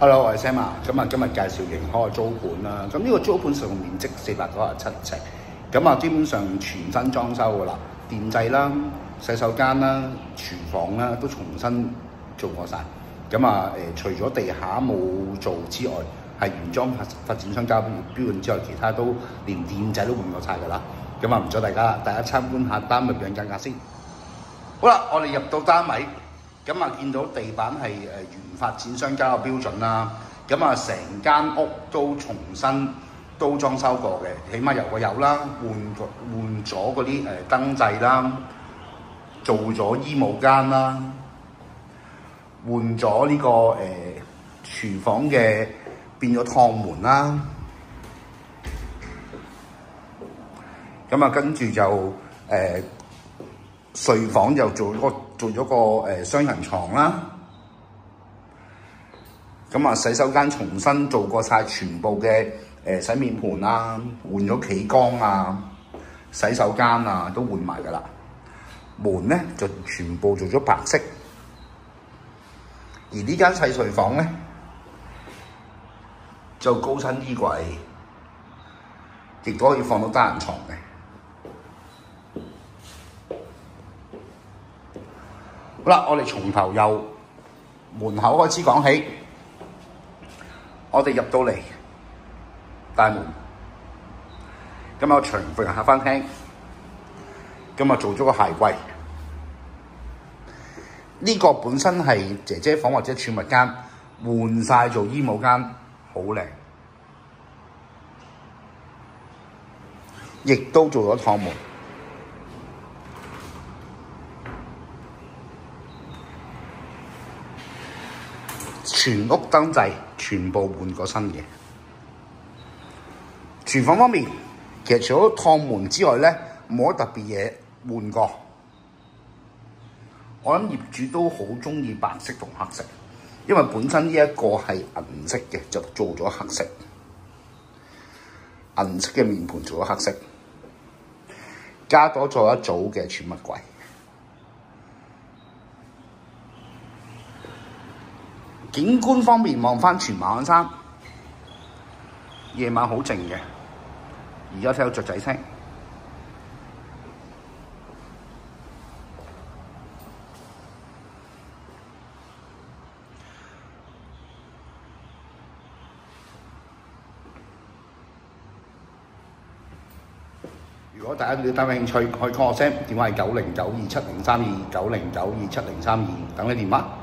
Hello， 我係 Sam 啊。今日介紹盈開嘅租盤啦。咁呢個租盤實用面積497尺，咁啊基本上全新裝修噶啦，電掣啦、洗手間啦、廚房啦都重新做過晒。咁啊除咗地下冇做之外，係原裝發展商交標準之外，其他都連電掣都換過晒噶啦。咁啊唔阻大家參觀下單位嘅價格先。好啦，我哋入到單位。咁啊，見到地板係原發展商交嘅標準啦。咁啊，成間屋都重新都裝修過嘅，起碼油過油啦，換咗嗰啲燈掣啦，做咗衣帽間啦，換咗呢個廚房嘅變咗趟門啦。咁啊，跟住就睡房就做咗個雙人床啦，咁啊洗手間重新做過晒全部嘅洗面盤啊，換咗企缸啊，洗手間啊都換埋噶啦。門咧就全部做咗白色，而呢間細睡房咧就高身衣櫃，亦都可以放到單人床嘅。好啦，我哋從頭由門口開始講起。我哋入到嚟大門，咁有長服人客飯廳，咁啊做咗個鞋櫃。呢個本身係姐姐房或者儲物間，換晒做衣帽間，好靚，亦都做咗趟門。全屋燈掣全部換過新嘅。廚房方面，其實除咗趟門之外咧，冇乜特別嘢換過。我諗業主都好中意白色同黑色，因為本身呢一個係銀色嘅，就做咗黑色。銀色嘅面盤做咗黑色，加多咗一組嘅儲物櫃。景觀方面，望翻全馬鞍山，夜晚好靜嘅。而家聽到雀仔聲。如果大家對單位興趣，可以 call 我 Sam，電話係90927032，90927032，等你電話。